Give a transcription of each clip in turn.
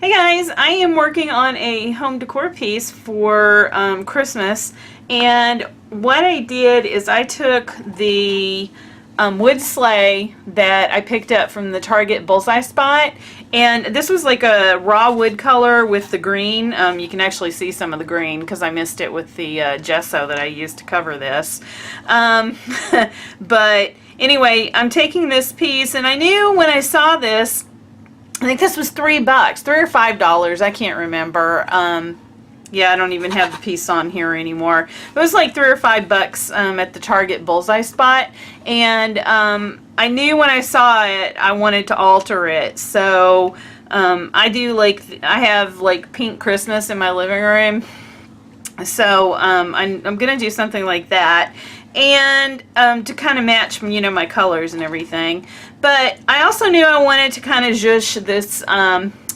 Hey guys, I am working on a home decor piece for Christmas, and what I did is I took the wood sleigh that I picked up from the Target Bullseye spot, and this was like a raw wood color with the green. You can actually see some of the green because I missed it with the gesso that I used to cover this. But anyway, I'm taking this piece, and I knew when I saw this, I think this was $3, $3 or $5. I can't remember. Yeah, I don't even have the piece on here anymore. It was like $3 or $5 at the Target Bullseye spot, and I knew when I saw it I wanted to alter it. So I have like pink Christmas in my living room. So I'm gonna do something like that, and to kind of match, my colors and everything. But I also knew I wanted to kind of zhuzh this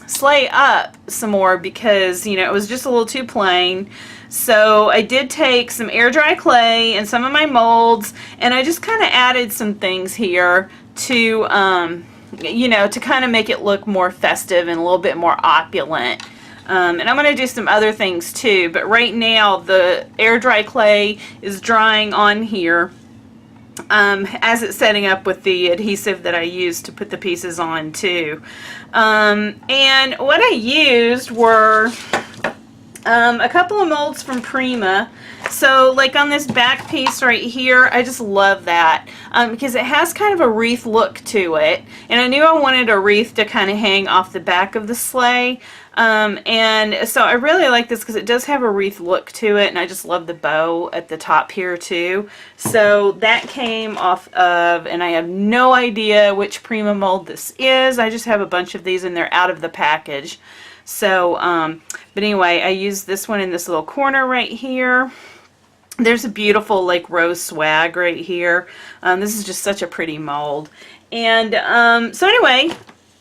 sleigh up some more because it was just a little too plain. So I did take some air dry clay and some of my molds, and I just kind of added some things here to to kind of make it look more festive and a little bit more opulent. And I'm going to do some other things too, but right now the air dry clay is drying on here as it's setting up with the adhesive that I used to put the pieces on too. And what I used were a couple of molds from Prima. So like on this back piece right here, I just love that because it has kind of a wreath look to it, and I knew I wanted a wreath to kind of hang off the back of the sleigh. And so I really like this because it does have a wreath look to it, and I just love the bow at the top here too. So that came off of, and I have no idea which Prima mold this is. I just have a bunch of these and they're out of the package. So, but anyway, I used this one in this little corner right here. There's a beautiful like rose swag right here. This is just such a pretty mold. And so anyway,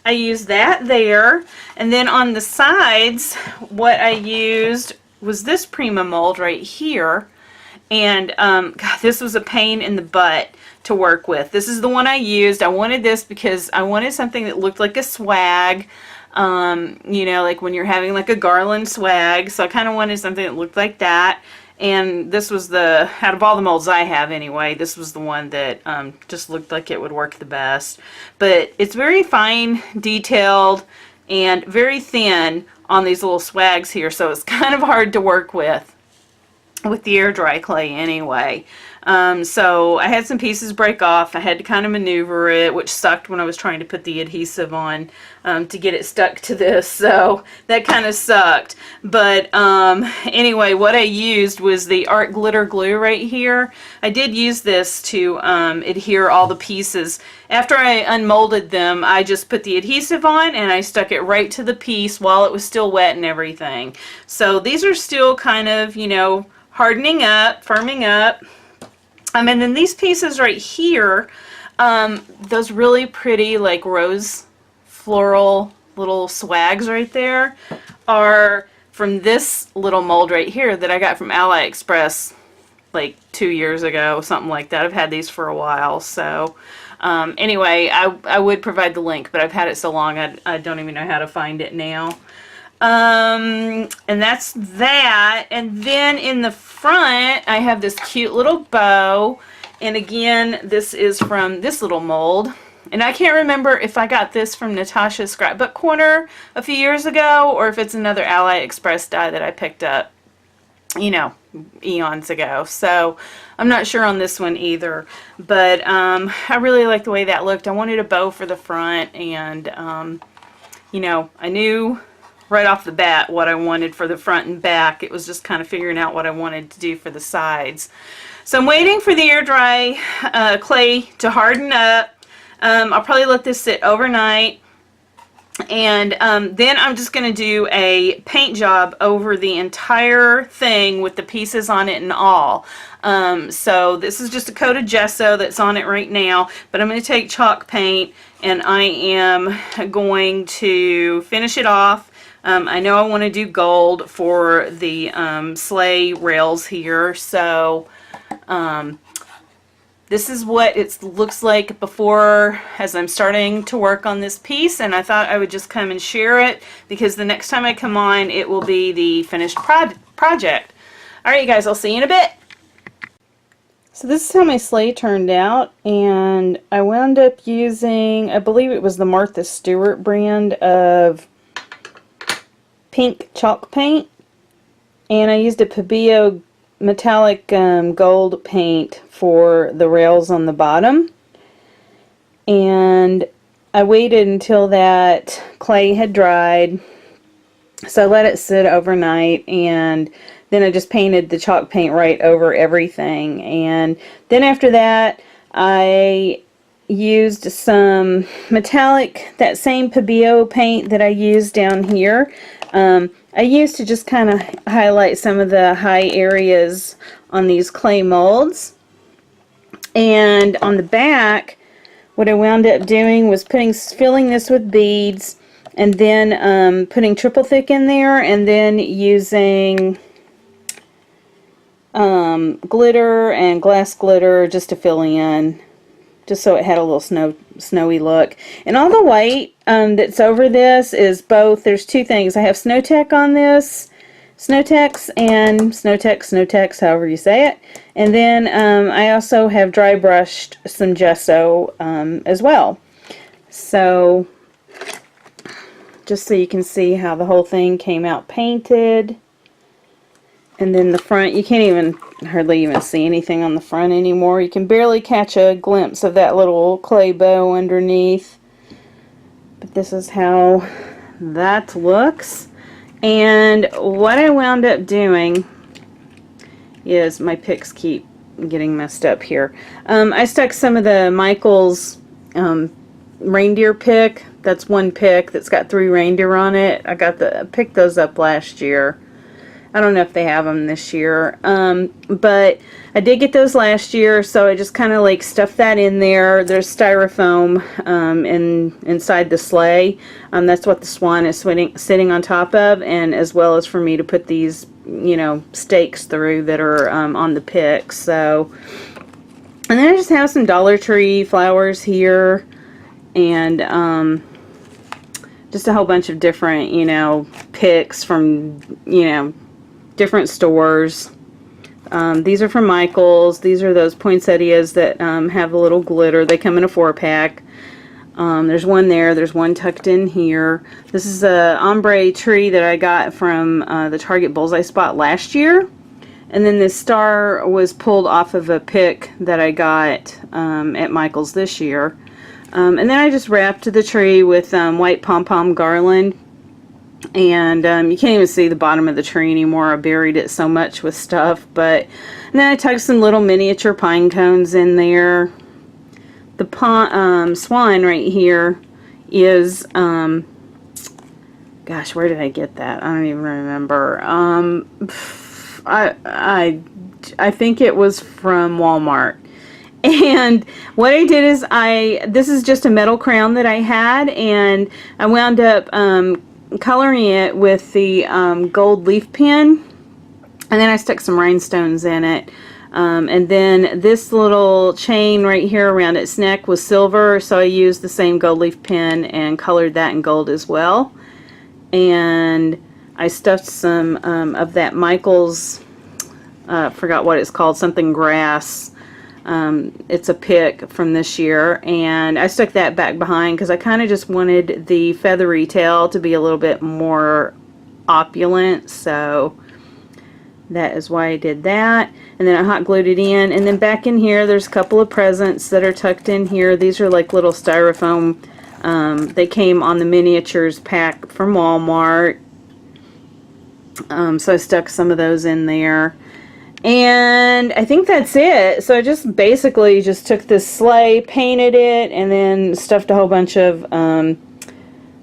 I used that there. And then on the sides, what I used was this Prima mold right here. And God, this was a pain in the butt to work with. This is the one I used. I wanted this because I wanted something that looked like a swag. Like when you're having like a garland swag. So I kind of wanted something that looked like that. And this was out of all the molds I have anyway, this was the one that just looked like it would work the best. But it's very fine, detailed, and very thin on these little swags here, so it's kind of hard to work with the air dry clay anyway. So I had some pieces break off. I had to kind of maneuver it, which sucked when I was trying to put the adhesive on to get it stuck to this. So that kind of sucked. But anyway, what I used was the art glitter glue right here. I did use this to adhere all the pieces. After I unmolded them, I just put the adhesive on and I stuck it right to the piece while it was still wet and everything. So these are still kind of, hardening up, firming up. And then these pieces right here, those really pretty like rose floral little swags right there are from this little mold right here that I got from AliExpress like 2 years ago, something like that. I've had these for a while. So anyway, I would provide the link, but I've had it so long I don't even know how to find it now. And that's that. And then in the front, I have this cute little bow. And again, this is from this little mold. And I can't remember if I got this from Natasha's Scrapbook Corner a few years ago, or if it's another AliExpress die that I picked up, eons ago. So I'm not sure on this one either. But I really like the way that looked. I wanted a bow for the front, and I knew right off the bat what I wanted for the front and back. It was just kind of figuring out what I wanted to do for the sides. So I'm waiting for the air dry clay to harden up. I'll probably let this sit overnight, and then I'm just going to do a paint job over the entire thing with the pieces on it and all. So this is just a coat of gesso that's on it right now, but I'm going to take chalk paint and I am going to finish it off. I know I want to do gold for the sleigh rails here, so this is what it looks like before, as I'm starting to work on this piece, and I thought I would just come and share it because the next time I come on, it will be the finished project. Alright you guys, I'll see you in a bit. So this is how my sleigh turned out, and I wound up using, I believe it was the Martha Stewart brand of pink chalk paint, and I used a Pabio metallic gold paint for the rails on the bottom, and I waited until that clay had dried, so I let it sit overnight, and then I just painted the chalk paint right over everything. And then after that I used some metallic, that same Pabio paint that I used down here. I used to just kind of highlight some of the high areas on these clay molds. And on the back, what I wound up doing was filling this with beads, and then putting triple thick in there, and then using glitter and glass glitter just to fill in, just so it had a little snowy look. And all the white that's over this is both, there's two things. I have Snow-Tex on this, Snow-Tex and Snow-Tex, however you say it. And then I also have dry brushed some gesso as well. So just so you can see how the whole thing came out painted. And then the front, you can't hardly even see anything on the front anymore. You can barely catch a glimpse of that little clay bow underneath. But this is how that looks. And what I wound up doing is, my picks keep getting messed up here. I stuck some of the Michael's reindeer pick. That's one pick that's got 3 reindeer on it. I picked those up last year. I don't know if they have them this year, but I did get those last year, so I just kind of like stuffed that in there. There's styrofoam inside the sleigh. That's what the swan is sitting on top of, and as well as for me to put these, you know, stakes through that are on the picks. So, and then I just have some Dollar Tree flowers here, and just a whole bunch of different, you know, picks from, you know, different stores. These are from Michael's. These are those poinsettias that have a little glitter. They come in a 4-pack. There's one there. There's one tucked in here. This is a ombre tree that I got from the Target Bullseye spot last year. And then this star was pulled off of a pick that I got at Michael's this year. And then I just wrapped the tree with white pom-pom garland. And you can't even see the bottom of the tree anymore. I buried it so much with stuff. And then I tucked some little miniature pine cones in there. The swan right here is, gosh, where did I get that? I don't even remember. I think it was from Walmart. And what I did is this is just a metal crown that I had, and I wound up coloring it with the gold leaf pen, and then I stuck some rhinestones in it, and then this little chain right here around its neck was silver, so I used the same gold leaf pen and colored that in gold as well. And I stuffed some of that Michael's, forgot what it's called, something grass. It's a pick from this year, and I stuck that back behind because I kind of just wanted the feathery tail to be a little bit more opulent, so that is why I did that. And then I hot glued it in, and then back in here there's a couple of presents that are tucked in here. These are like little styrofoam. They came on the miniatures pack from Walmart, so I stuck some of those in there. And I think that's it. So I just basically just took this sleigh, painted it, and then stuffed a whole bunch of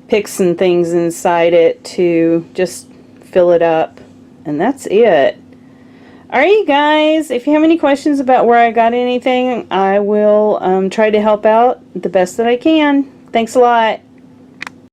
picks and things inside it to just fill it up. And that's it. Alright you guys, if you have any questions about where I got anything, I will try to help out the best that I can. Thanks a lot.